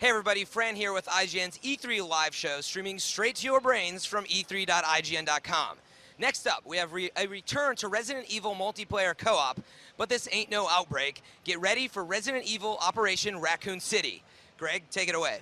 Hey everybody, Fran here with IGN's E3 live show, streaming straight to your brains from e3.ign.com. Next up, we have a return to Resident Evil multiplayer co-op, but this ain't no Outbreak. Get ready for Resident Evil Operation Raccoon City. Greg, take it away.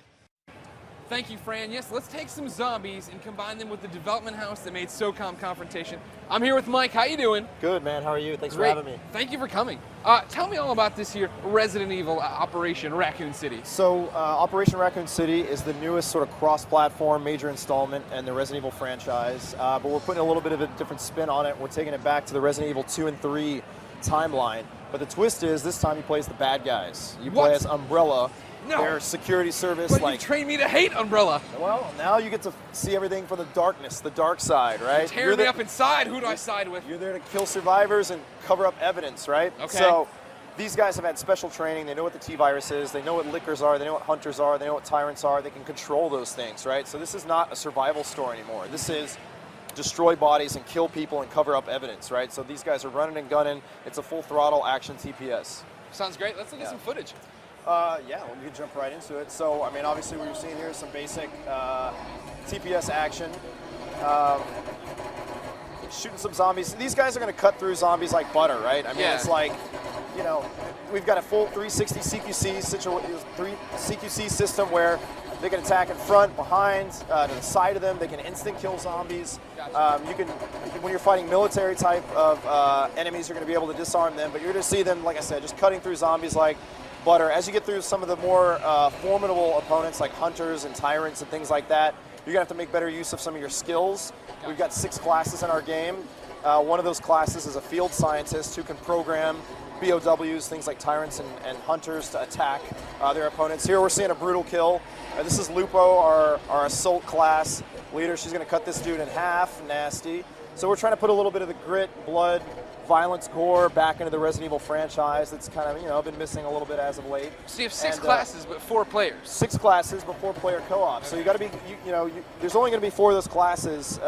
Thank you, Fran. Yes, let's take some zombies and combine them with the development house that made SOCOM Confrontation. I'm here with Mike. How you doing? Good, man. How are you? Thanks Great. for having me. Thank you for coming. Tell me all about this here Resident Evil Operation Raccoon City. So, Operation Raccoon City is the newest sort of cross-platform major installment in the Resident Evil franchise, but we're putting a little bit of a different spin on it. We're taking it back to the Resident Evil 2 and 3 timeline. But the twist is, this time you play as the bad guys. You play as Umbrella. No. Their security service. But you trained me to hate Umbrella. Well, now you get to see everything from the darkness, the dark side, right? Tear me up inside. Who do I side with? You're there to kill survivors and cover up evidence, right? Okay. So these guys have had special training. They know what the T-virus is. They know what lickers are. They know what hunters are. They know what tyrants are. They can control those things, right? So this is not a survival story anymore. This is destroy bodies and kill people and cover up evidence, right? So these guys are running and gunning. It's a full throttle action TPS. Sounds great. Let's look at some footage. Yeah, well, we can jump right into it. So, I mean, obviously what you're seeing here is some basic TPS action. Shooting some zombies. These guys are going to cut through zombies like butter, right? I mean, it's like, you know, we've got a full 360 CQC system where they can attack in front, behind, to the side of them. They can instant kill zombies. Gotcha. You can, when you're fighting military type of enemies, you're going to be able to disarm them. But you're going to see them, like I said, just cutting through zombies like butter. As you get through some of the more formidable opponents like hunters and tyrants and things like that, you're going to have to make better use of some of your skills. Gotcha. We've got 6 classes in our game. One of those classes is a field scientist who can program BOWs, things like tyrants and hunters, to attack their opponents. Here we're seeing a brutal kill. This is Lupo, our assault class leader. She's going to cut this dude in half. Nasty. So we're trying to put a little bit of the grit, blood, violence, gore back into the Resident Evil franchise that's kind of, you know, been missing a little bit as of late. So you have 6 classes, but 4 players. 6 classes, but 4-player co-op. So you got to be, there's only going to be 4 of those classes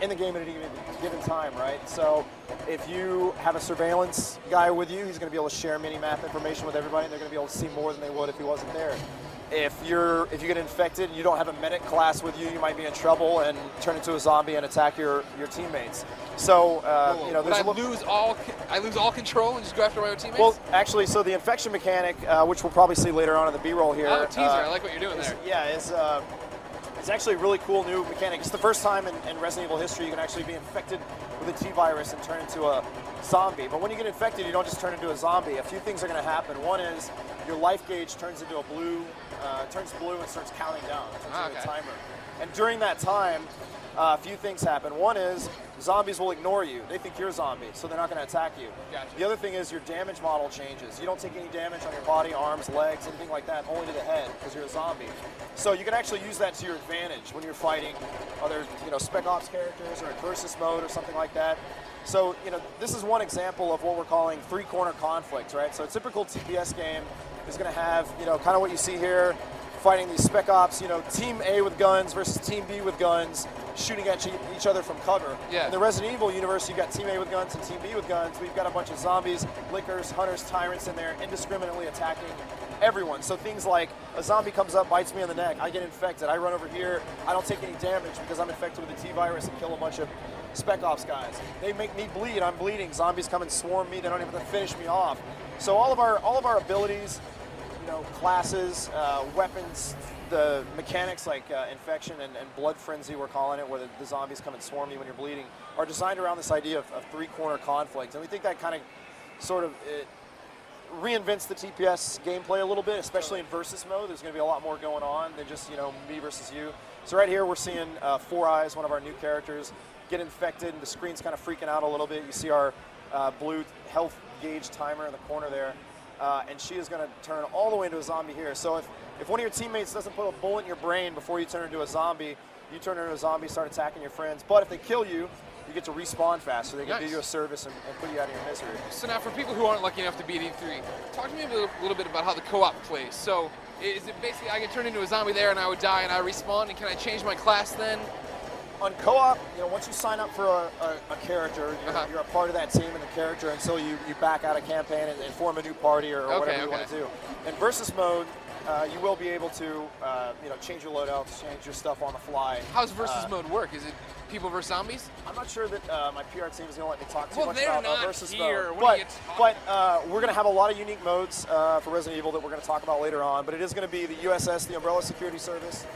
in the game at any given time, right? So if you have a surveillance guy with you, he's going to be able to share mini-map information with everybody, and they're going to be able to see more than they would if he wasn't there. If you get infected and you don't have a medic class with you, you might be in trouble and turn into a zombie and attack your teammates. So you know, there's I lose all control and just go after my own teammates. Well, actually, so the infection mechanic, which we'll probably see later on in the B-roll here. Oh, teaser! I like what you're doing there. Yeah, it's actually a really cool new mechanic. It's the first time in Resident Evil history you can actually be infected with a T-virus and turn into a zombie. But when you get infected, you don't just turn into a zombie. A few things are going to happen. One is your life gauge turns into turns blue and starts counting down. It turns into a timer. And during that time, a few things happen. One is zombies will ignore you. They think you're a zombie, so they're not going to attack you. Gotcha. The other thing is your damage model changes. You don't take any damage on your body, arms, legs, anything like that, only to the head, because you're a zombie. So you can actually use that to your advantage when you're fighting other, Spec Ops characters or in versus mode or something like that. So, this is one example of what we're calling 3-corner conflict, right? So a typical TPS game is going to have, kind of what you see here, fighting these Spec Ops, Team A with guns versus Team B with guns, shooting at each other from cover. Yeah. In the Resident Evil universe, you've got Team A with guns and Team B with guns. We've got a bunch of zombies, lickers, hunters, tyrants in there, indiscriminately attacking everyone. So things like a zombie comes up, bites me on the neck, I get infected, I run over here, I don't take any damage because I'm infected with the T-virus and kill a bunch of Spec Ops guys. They make me bleed, I'm bleeding, zombies come and swarm me, they don't even have to finish me off. So all of our abilities, classes, weapons, the mechanics like infection and blood frenzy, we're calling it, where the zombies come and swarm you when you're bleeding, are designed around this idea of 3-corner conflict. And we think that kind of sort of reinvents the TPS gameplay a little bit, especially in versus mode. There's going to be a lot more going on than just, me versus you. So right here we're seeing Four Eyes, one of our new characters, get infected, and the screen's kind of freaking out a little bit. You see our blue health gauge timer in the corner there. And she is going to turn all the way into a zombie here. So if one of your teammates doesn't put a bullet in your brain before you turn into a zombie, you turn into a zombie, start attacking your friends. But if they kill you, you get to respawn faster. They can do you a service and put you out of your misery. So now for people who aren't lucky enough to be at E3, talk to me a little bit about how the co-op plays. So is it basically I get turned into a zombie there and I would die and I respawn, and can I change my class then? On co-op, once you sign up for a character, you're a part of that team and the character until you back out of campaign and form a new party or whatever you want to do. In versus mode, you will be able to, change your loadouts, change your stuff on the fly. How's versus mode work? Is it people versus zombies? I'm not sure that my PR team is going to let me talk too Well, much they're about not versus here. mode. What are you But we're going to have a lot of unique modes for Resident Evil that we're going to talk about later on. But it is going to be the USS, the Umbrella Security Service,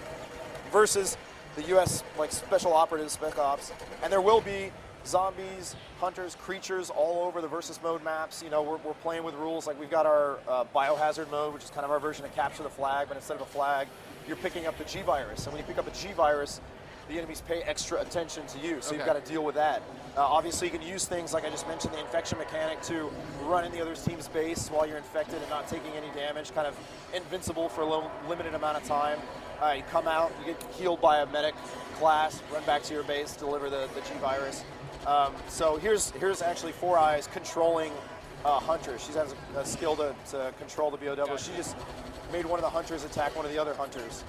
versus the US Special Operatives, Spec Ops, and there will be zombies, hunters, creatures all over the versus mode maps. You know, we're playing with rules. Like we've got our biohazard mode, which is kind of our version of capture the flag, but instead of a flag, you're picking up the G virus. And when you pick up a G virus, the enemies pay extra attention to you, so you've got to deal with that. Obviously, you can use things like I just mentioned, the infection mechanic to run in the other team's base while you're infected and not taking any damage, kind of invincible for a limited amount of time. You come out, you get healed by a medic class, run back to your base, deliver the G virus. So here's actually Four Eyes controlling Hunter. She has a skill to control the BOW. Gotcha. She just made one of the hunters attack one of the other hunters.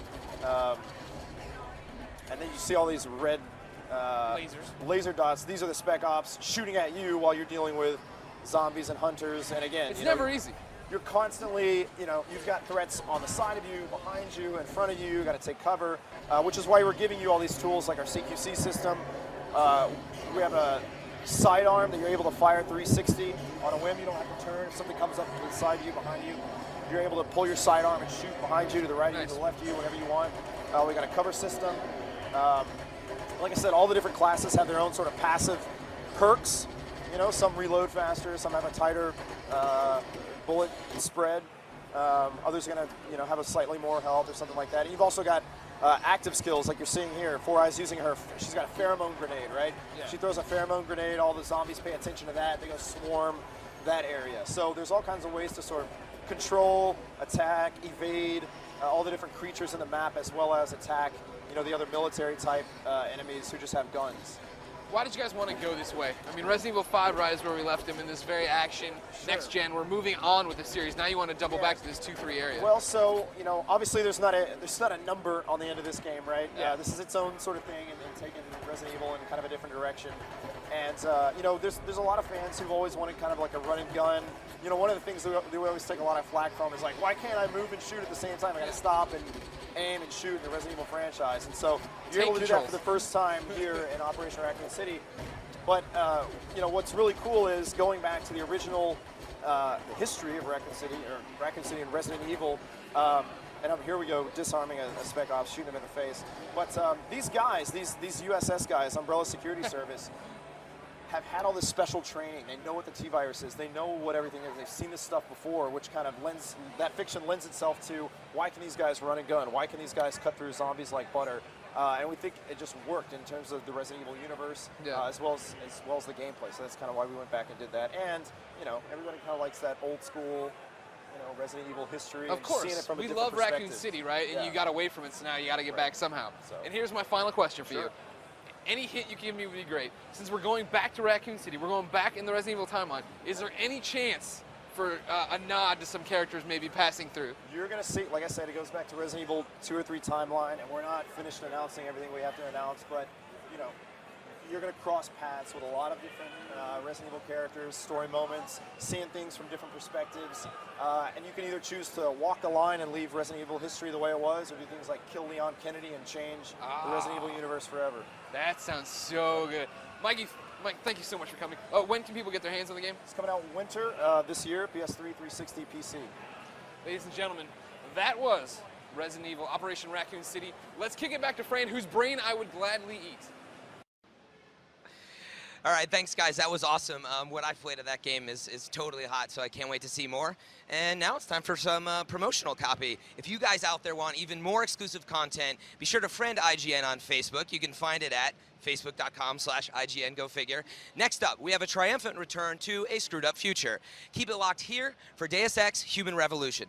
And then you see all these red laser dots. These are the Spec Ops shooting at you while you're dealing with zombies and hunters. And again, It's never easy. You're constantly, you've got threats on the side of you, behind you, in front of you. You've got to take cover, which is why we're giving you all these tools like our CQC system. We have a sidearm that you're able to fire 360 on a whim. You don't have to turn. If something comes up to the side of you, behind you, you're able to pull your sidearm and shoot behind you, to the right of you, to the left of you, whatever you want. We got a cover system. Like I said, all the different classes have their own sort of passive perks. Some reload faster, some have a tighter bullet spread. Others are going to, have a slightly more health or something like that. And you've also got active skills like you're seeing here. Four Eyes using she's got a pheromone grenade, right? Yeah. She throws a pheromone grenade, all the zombies pay attention to that, they go swarm that area. So there's all kinds of ways to sort of control, attack, evade all the different creatures in the map, as well as attack, the other military type enemies who just have guns. Why did you guys want to go this way? I mean, Resident Evil 5 Rise, where we left him in this very action, next gen. We're moving on with the series. Now you want to double back to this 2-3 area. Well, so obviously there's not a number on the end of this game, right? Yeah. This is its own sort of thing, and taking Resident Evil in kind of a different direction. And there's a lot of fans who've always wanted kind of like a run and gun. One of the things that we always take a lot of flack from is like, why can't I move and shoot at the same time? I got to stop and aim and shoot in the Resident Evil franchise. And so you're able to do that for the first time here in Operation Raccoon City. But what's really cool is going back to the original history of Raccoon City and Resident Evil. And here we go, disarming a Spec Ops, shooting him in the face. But these guys, these USS guys, Umbrella Security Service, have had all this special training. They know what the T-virus is. They know what everything is. They've seen this stuff before, which kind of that fiction lends itself to, why can these guys run and gun? Why can these guys cut through zombies like butter? And we think it just worked in terms of the Resident Evil universe, as well as the gameplay. So that's kind of why we went back and did that. And everybody kind of likes that old school, Resident Evil history. Of course, seeing it from a we different love Raccoon perspective. City, right? And you got away from it, so now you got to get back somehow. So. And here's my final question for you. Any hint you give me would be great. Since we're going back to Raccoon City, we're going back in the Resident Evil timeline, is there any chance for a nod to some characters maybe passing through? You're going to see, like I said, it goes back to Resident Evil 2 or 3 timeline, and we're not finished announcing everything we have to announce, but, you're going to cross paths with a lot of different Resident Evil characters, story moments, seeing things from different perspectives, and you can either choose to walk the line and leave Resident Evil history the way it was, or do things like kill Leon Kennedy and change the Resident Evil universe forever. That sounds so good. Mike, thank you so much for coming. Oh, when can people get their hands on the game? It's coming out winter this year, PS3, 360, PC. Ladies and gentlemen, that was Resident Evil Operation Raccoon City. Let's kick it back to Fran, whose brain I would gladly eat. All right, thanks, guys. That was awesome. What I've played of that game is totally hot, so I can't wait to see more. And now it's time for some promotional copy. If you guys out there want even more exclusive content, be sure to friend IGN on Facebook. You can find it at facebook.com/IGN, go figure. Next up, we have a triumphant return to a screwed up future. Keep it locked here for Deus Ex Human Revolution.